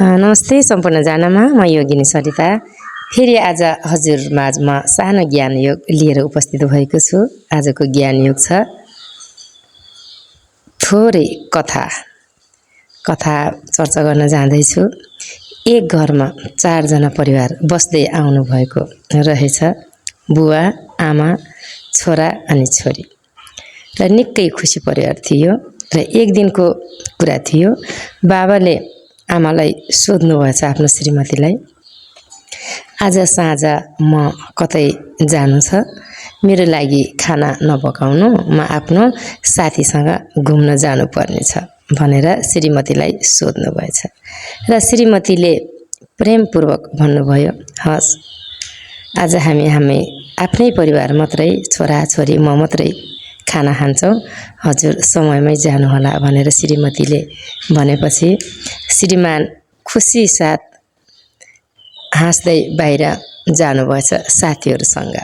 नमस्ते सम्पूर्ण जनामा म योगिनी सरिता फेरि आज हजुर माझमा सानो ज्ञान योग लिएर उपस्थित भएको छु। आजको ज्ञान योग छ थोरै कथा चर्चा गर्न जाँदैछु। एक घरमा 4 जना परिवार बस्दै आउनु भएको रहेछ। बुवा, आमा, छोरा अनि छोरी र निकै खुसी परिवार थियो। र एक दिनको कुरा थियो, बाबाले आमालाई सोध्नु भएछ आफ्नो श्रीमतीलाई, आज साँझ म कतै जानु छ, मेरो लागि खाना नपकाउनु, म आफ्नो साथीसँग घुम्न जानुपर्ने छ भनेर श्रीमतीलाई सोध्नु भएछ। र श्रीमतीले प्रेमपूर्वक भन्नुभयो, हस्, आज हामी आफ्नै परिवार मात्रै, छोराछोरी म मात्रै खाना खान्छौँ, हजुर समयमै जानुहोला भनेर श्रीमतीले भनेपछि श्रीमान खुसी साथ हाँस्दै बाहिर जानुभएछ साथीहरूसँग।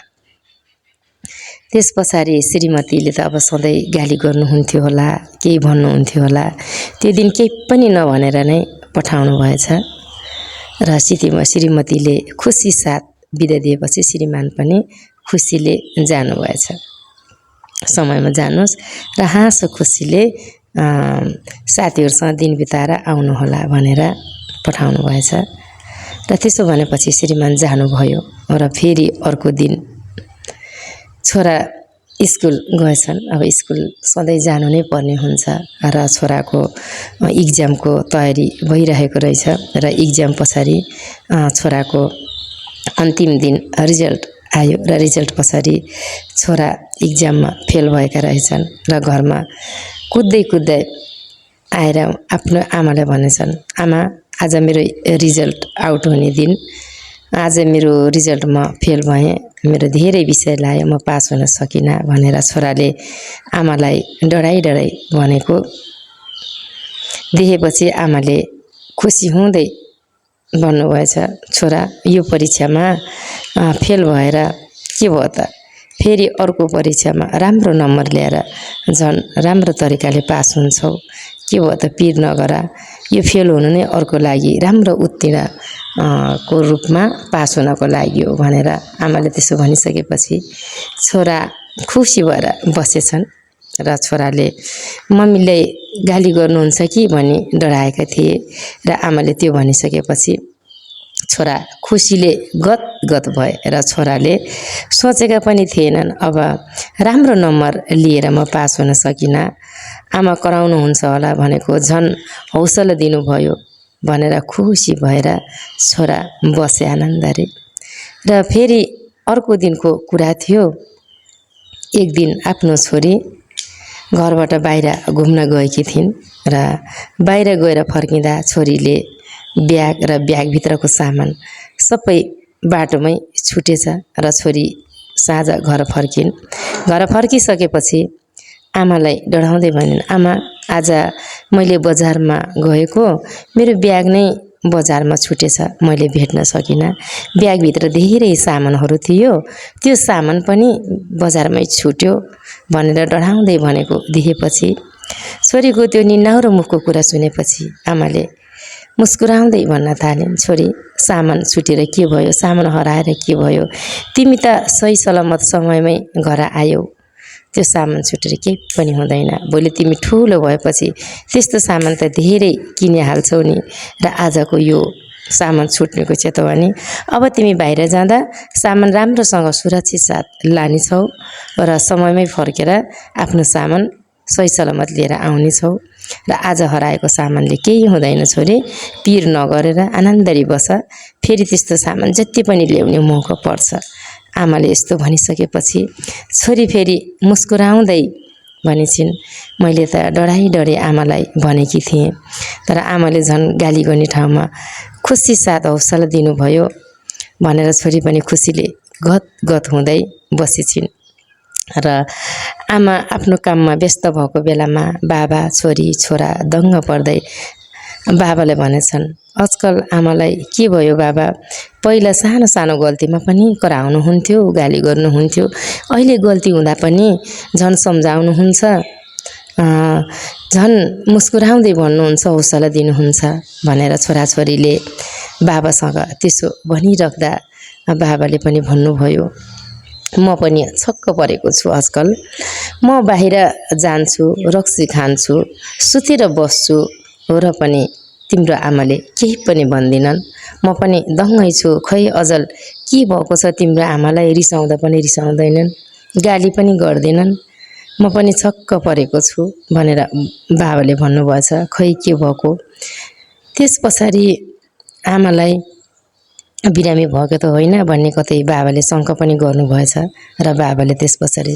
त्यस पछाडि श्रीमतीले त अब सधैँ गाली गर्नुहुन्थ्यो होला, केही भन्नुहुन्थ्यो होला, त्यो दिन केही पनि नभनेर नै पठाउनु भएछ। र श्रीमतीले खुसी साथ बिदा दिएपछि श्रीमान पनि खुसीले जानुभएछ। समयमा जानुहोस् र हाँसो खुसीले साथीहरूसँग दिन बिताएर आउनुहोला भनेर पठाउनु भएछ। र त्यसो भनेपछि श्रीमान जानुभयो। र फेरि अर्को दिन छोरा स्कुल गएछन्। अब स्कुल सधैँ जानु नै पर्ने हुन्छ र छोराको इक्जामको तयारी भइरहेको रहेछ। र इक्जाम पछाडि छोराको अन्तिम दिन रिजल्ट आयो र रिजल्ट पछाडि छोरा इक्जाममा फेल भएका रहेछन्। र घरमा कुद्दै आएर आफ्नो आमालाई भनेछन्, आमा, आज मेरो रिजल्ट आउट हुने दिन, आज मेरो रिजल्टमा फेल भएँ, मेरो धेरै विषय लाग्यो, म पास हुन सकिनँ भनेर छोराले आमालाई डराइ भनेको देखेपछि आमाले खुसी हुँदै भन्नुभएछ, छोरा, यो परीक्षामा फेल भएर के भयो त, फेरि अर्को परीक्षामा राम्रो नम्बर ल्याएर झन् राम्रो तरिकाले पास हुन्छौ, के भयो त, पिर नगर, यो फेल हुनु नै अर्को लागि राम्रो उत्तीर्ण को रूपमा पास हुनको लागि हो भनेर आमाले त्यसो भनिसकेपछि छोरा खुसी भएर बसेछन्। र छोराले मम्मीले गाली गर्नुहुन्छ कि भनी डराएका थिए। र आमाले त्यो भनिसकेपछि छोरा खुसीले गदगद भए। र छोराले सोचेका पनि थिएनन्, अब राम्रो नम्बर लिएर म पास हुन सकिनँ, आमा कराउनुहुन्छ होला भनेको झन् हौसला दिनुभयो भनेर खुसी भएर छोरा बसे आनन्दले। र फेरि अर्को दिनको कुरा थियो, एक दिन आफ्नो छोरी घरबाट बाहिर घुम्न गएकी थिइन्। र बाहिर गएर फर्किँदा छोरीले ब्याग र ब्यागभित्रको सामान सबै बाटोमै छुटेछ। र छोरी साँझ घर फर्किन्। घर फर्किसकेपछि आमालाई डराउँदै भनिन्, आमा, आज मैले बजारमा गएको, मेरो ब्याग नै बजारमा छुटेछ, मैले भेट्न सकिनँ, ब्यागभित्र धेरै सामानहरू थियो, त्यो सामान पनि बजारमै छुट्यो भनेर डराउँदै भनेको देखेपछि छोरीको त्यो निनाउरो मुखको कुरा सुनेपछि आमाले मुस्कुराउँदै भन्न थालिन्, छोरी, सामान छुटेर के भयो, सामान हराएर के भयो, तिमी त सही सलामत समयमै घर आयौ, त्यो सामान छुटेर केही पनि हुँदैन, भोलि तिमी ठुलो भएपछि त्यस्तो सामान त धेरै किनिहाल्छौ नि, र आजको यो सामान छुट्नेको चेतवनी, अब तिमी बाहिर जाँदा सामान राम्रोसँग सुरक्षित साथ लानेछौ र समयमै फर्केर आफ्नो सामान सही सलामत लिएर आउनेछौ, र आज हराएको सामानले केही हुँदैन छोरी, पिर नगरेर आनन्दरी बस, फेरि त्यस्तो सामान जति पनि ल्याउने मौका पर्छ। आमाले यस्तो भनिसकेपछि छोरी फेरि मुस्कुराउँदै भनिन्छिन्, मैले त डराइ आमालाई भनेकी थिएँ, तर आमाले झन् गाली गर्ने ठाउँमा खुसी साथ हौसला दिनुभयो भनेर छोरी पनि खुसीले गदगद हुँदै बसेछिन्। र आमा आफ्नो काममा व्यस्त भएको बेलामा बाबा, छोरा दङ्ग पर्दै बाबाले भनेछन्, आजकल आमालाई के भयो बाबा, पहिला सानो सानो गल्तीमा पनि कराउनुहुन्थ्यो, गाली गर्नुहुन्थ्यो, अहिले गल्ती हुँदा पनि झन् सम्झाउनुहुन्छ, झन् मुस्कुराउँदै भन्नुहुन्छ, हौसला दिनुहुन्छ भनेर छोराछोरीले बाबासँग त्यसो भनिराख्दा बाबाले पनि भन्नुभयो। म पनि छक्क परेको छु आजकल। म बाहिर जान्छु, रक्सी खान्छु, सुतेर बस्छु र पनि तिम्रो आमाले केही पनि भन्दिनन्। म पनि दङ्गै छु, खै अजल के भएको छ तिम्रो आमालाई? रिसाउँदा पनि रिसाउँदैनन्, गाली पनि गर्दैनन्। म पनि छक्क परेको छु भनेर बाबाले भन्नुभएछ। खै के भएको? त्यस पछाडि आमालाई बिरामी भएको त होइन भन्ने कतै बाबाले शङ्का पनि गर्नुभएछ र बाबाले त्यस पछाडि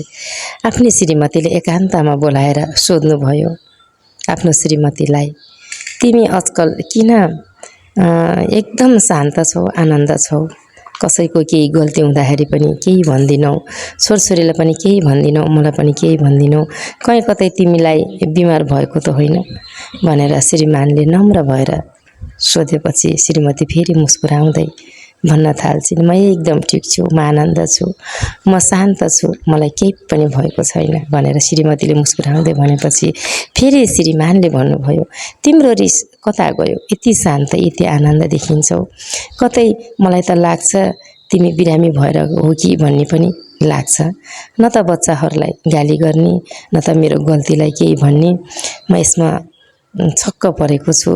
आफ्नै श्रीमतीले एकान्तमा बोलाएर सोध्नुभयो आफ्नो श्रीमतीलाई, तिमी आजकल किन एकदम शान्त छौ, आनन्द छौ? कसैको केही गल्ती हुँदाखेरि पनि केही भन्दिनौ, छोरछोरीलाई पनि केही भन्दिनौ, मलाई पनि केही भन्दिनौ, कहीँ कतै तिमीलाई बिमार भएको त होइन भनेर श्रीमानले नम्र भएर सोधेपछि श्रीमती फेरि मुस्कुराउँदै भन्न थाल्छिन्, म एकदम ठिक छु, म आनन्द छु, म शान्त छु, मलाई केही पनि भएको छैन भनेर श्रीमतीले मुस्कुराउँदै भनेपछि फेरि श्रीमानले भन्नुभयो, तिम्रो रिस कता गयो? यति शान्त, यति आनन्द देखिन्छौ, कतै मलाई त लाग्छ तिमी बिरामी भएर हो कि भन्ने पनि लाग्छ। न त बच्चाहरूलाई गाली गर्ने, न त मेरो गल्तीलाई केही भन्ने। म यसमा छक्क परेको छु,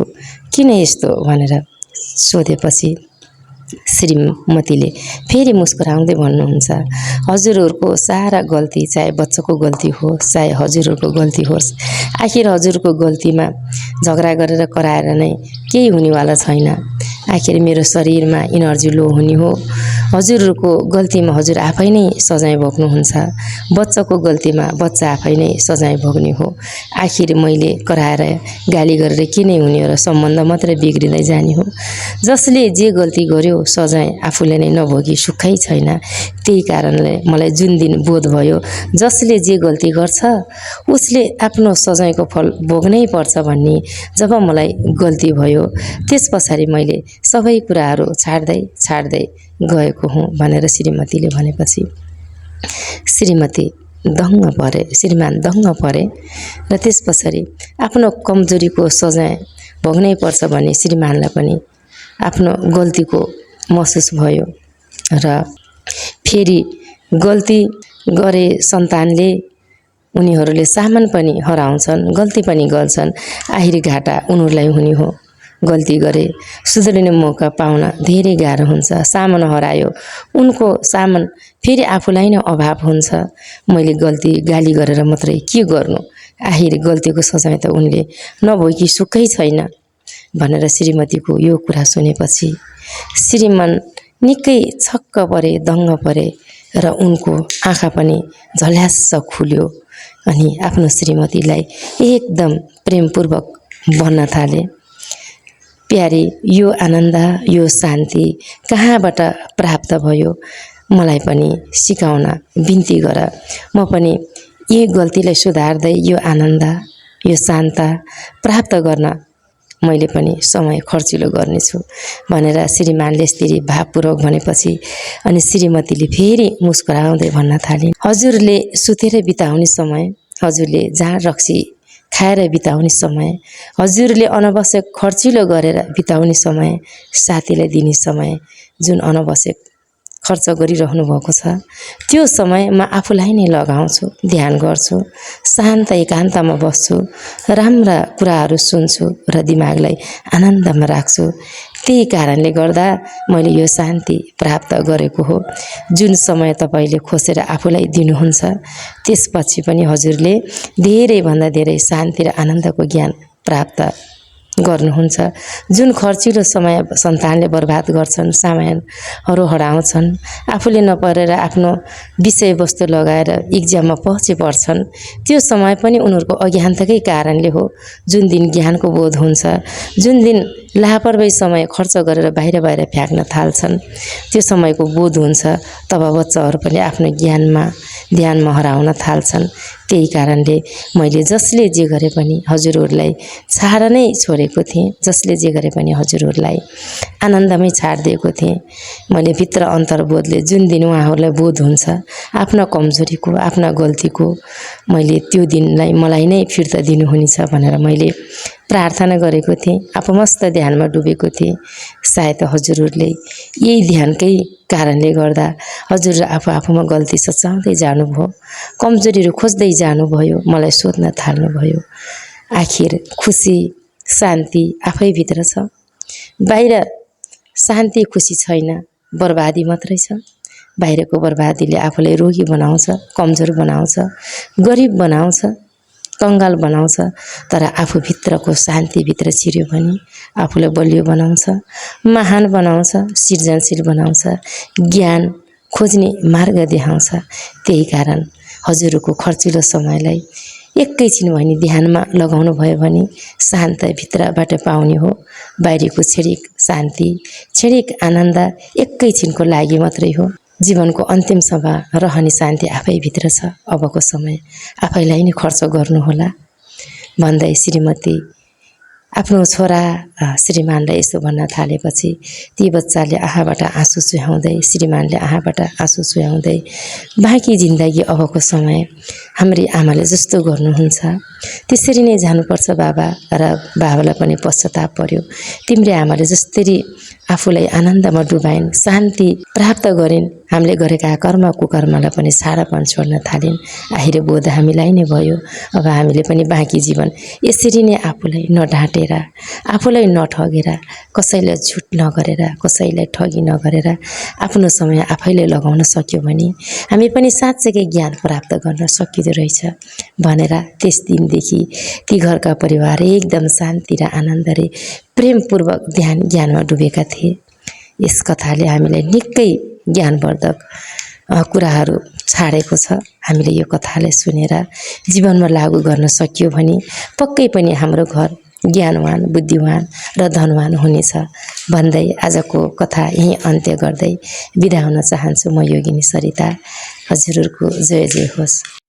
किन यस्तो भनेर सोधेपछि श्रीमतीले फेरि मुस्कुराउँदै भन्नुहुन्छ, हजुरहरूको सारा गल्ती, चाहे बच्चाको गल्ती होस्, चाहे हजुरहरूको गल्ती होस्, आखिर हजुरको गल्तीमा झगडा गरेर कराएर नै केही हुनेवाला छैन। आखिर मेरो शरीरमा इनर्जी लो हुने हो, हजुरहरूको गल्तीमा हजुर आफै नै सजाय भोग्नुहुन्छ, बच्चाको गल्तीमा बच्चा आफै नै सजाय भोग्ने हो। आखिर मैले कराएर गाली गरेर के नै हुने हो र? सम्बन्ध मात्रै बिग्रिँदै जाने हो। जसले जे गल्ती गर्यो सजाय आफूले नै नभोगी सुखै छैन। त्यही कारणले मलाई जुन दिन बोध भयो जसले जे गल्ती गर्छ उसले आफ्नो सजायको फल भोग्नै पर्छ भन्ने जब मलाई गल्ती भयो, त्यस पछाडि मैले सबै कुराहरू छाड्दै गएको हुँ भनेर श्रीमतीले भनेपछि श्रीमती दङ्ग परे, श्रीमान दङ्ग परे र त्यस पछाडि आफ्नो कमजोरीको सजाय भोग्नै पर्छ भन्ने श्रीमानलाई पनि आफ्नो गल्तीको महसुस भयो र फेरि गल्ती गरे सन्तानले उनीहरूले सामान पनि हराउँछन्, गल्ती पनि गर्छन्, आखिर घाटा उनीहरूलाई हुने हो। गल्ती गरे सुध्रिने मौका पाउन धेरै गाह्रो हुन्छ, सामान हरायो उनको सामान फेरि आफूलाई नै अभाव हुन्छ। मैले गल्ती गाली गरेर मात्रै के गर्नु? आखिर गल्तीको सजाय त उनले नभोगी सुखै छैन भनेर श्रीमतीको यो कुरा सुनेपछि श्रीमान निकै छक्क परे, दङ्ग परे र उनको आँखा पनि झल्यास्स खुल्यो अनि आफ्नो श्रीमतीलाई एकदम प्रेमपूर्वक भन्न थाले, प्यारी यो आनन्द, यो शान्ति कहाँबाट प्राप्त भयो? मलाई पनि सिकाउन बिन्ती गर। म पनि यी गल्तीलाई सुधार्दै यो आनन्द, यो शान्त प्राप्त गर्न मैले पनि समय खर्चिलो गर्नेछु भनेर श्रीमानले यसरी भावपूर्वक भनेपछि अनि श्रीमतीले फेरि मुस्कुराउँदै भन्न थालिन्, हजुरले सुतेर बिताउने समय, हजुरले जाँड रक्सी खाएर बिताउने समय, हजुरले अनावश्यक खर्चिलो गरेर बिताउने समय, साथीलाई दिने समय, जुन अनावश्यक खर्च गरिरहनु भएको छ त्यो समय म आफूलाई नै लगाउँछु, ध्यान गर्छु, शान्त एकान्तमा बस्छु, राम्रा कुराहरू सुन्छु र दिमागलाई आनन्दमा राख्छु। त्यही कारणले गर्दा मैले यो शान्ति प्राप्त गरेको हो। जुन समय तपाईले खोसेर आफूलाई दिनुहुन्छ त्यसपछि पनि हजुरले धेरैभन्दा धेरै शान्ति र आनन्दको ज्ञान प्राप्त गर्नुहुन्छ। जुन खर्चिलो समय सन्तानले बर्बाद गर्छन्, सामानहरू हराउँछन्, आफूले नपरेर आफ्नो विषयवस्तु लगाएर इक्जाममा पछि पर्छन्, त्यो समय पनि उनीहरूको अज्ञानताकै कारणले हो। जुन दिन ज्ञानको बोध हुन्छ, जुन दिन लापरवाही समय खर्च गरेर बाहिर बाहिर फ्याँक्न थाल्छन्। त्यो समयको बोध हुन्छ, तब बच्चाहरू पनि आफ्नो ध्यानमा हराउन थाल्छन्। त्यही कारणले मैले जसले जे गरे पनि हजुरहरूलाई छाड नै छोडेको थिएँ, जसले जे गरे पनि हजुरहरूलाई आनन्दमै छाडिदिएको थिएँ। मैले भित्र अन्तर्बोधले जुन दिन उहाँहरूलाई बोध हुन्छ आफ्ना कमजोरीको, आफ्ना गल्तीको, मैले त्यो दिनलाई मलाई नै फिर्ता दिनुहुनेछ भनेर मैले प्रार्थना गरेको थिएँ। आफूमस्त ध्यानमा डुबेको थिएँ। सायद हजुरहरूले यही ध्यानकै कारणले गर्दा हजुर आफूमा गल्ती सच्याउँदै जानुभयो, कमजोरीहरू खोज्दै जानुभयो, मलाई सोध्न थाल्नुभयो। आखिर खुसी शान्ति आफैभित्र छ। बाहिर शान्ति खुसी छैन, बर्बादी मात्रै छ। बाहिरको बर्बादीले आफूलाई रोगी बनाउँछ, कमजोर बनाउँछ, गरिब बनाउँछ, कङ्गाल बनाउँछ। तर आफूभित्रको शान्तिभित्र छिर्यो भने आफूलाई बलियो बनाउँछ, महान बनाउँछ, सृजनशील बनाउँछ, ज्ञान खोज्ने मार्ग देखाउँछ। त्यही कारण हजुरको खर्चिलो समयलाई एकैछिन भनी ध्यानमा लगाउनु भयो भने शान्त भित्रबाट पाउने हो। बाहिरको क्षणिक शान्ति, क्षणिक आनन्द एकैछिनको लागि मात्रै हो। जीवनको अन्तिम समय रहने शान्ति आफैभित्र छ। अबको समय आफैलाई नै खर्च गर्नुहोला भन्दै श्रीमती आफ्नो छोरा श्रीमानलाई यसो भन्न थालेपछि ती बच्चाले आँखाबाट आँसु चुहाउँदै, श्रीमानले आँखाबाट आँसु चुहाउँदै, बाँकी जिन्दगी अबको समय हाम्री आमाले जस्तो गर्नुहुन्छ त्यसरी नै जानुपर्छ बाबा। र बाबालाई पनि पश्चाताप पर्यो, तिम्रे आमाले जसरी आफूलाई आनन्दमा डुबाइन्, शान्ति प्राप्त गरिन्, हामीले गरेका कर्म कुकर्मलाई पनि छाडापन छोड्न थालिन्। आखिर बोध हामीलाई नै भयो। अब हामीले पनि बाँकी जीवन यसरी नै आफूलाई नढाँटेर, आफूलाई नठगेर, कसैलाई झुट नगरेर, कसैलाई ठगी नगरेर आफ्नो समय आफैले लगाउन सक्यो भने हामी पनि साँच्चैकै ज्ञान प्राप्त गर्न सकिँदो रहेछ भनेर त्यस दिनदेखि ती घरका परिवार एकदम शान्ति र आनन्द रे प्रेमपूर्वक ज्ञानमा डुबेका थिए। यस कथाले हामीलाई निकै ज्ञानवर्धक कुराहरू छाडेको छ। हामीले यो कथालाई सुनेर जीवनमा लागू गर्न सकियो भने पक्कै पनि हाम्रो घर ज्ञानवान, बुद्धिवान र धनवान हुनेछ भन्दै आजको कथा यहीँ अन्त्य गर्दै बिदा हुन चाहन्छु। म योगिनी सरिता। हजुरहरूको जय जय होस्।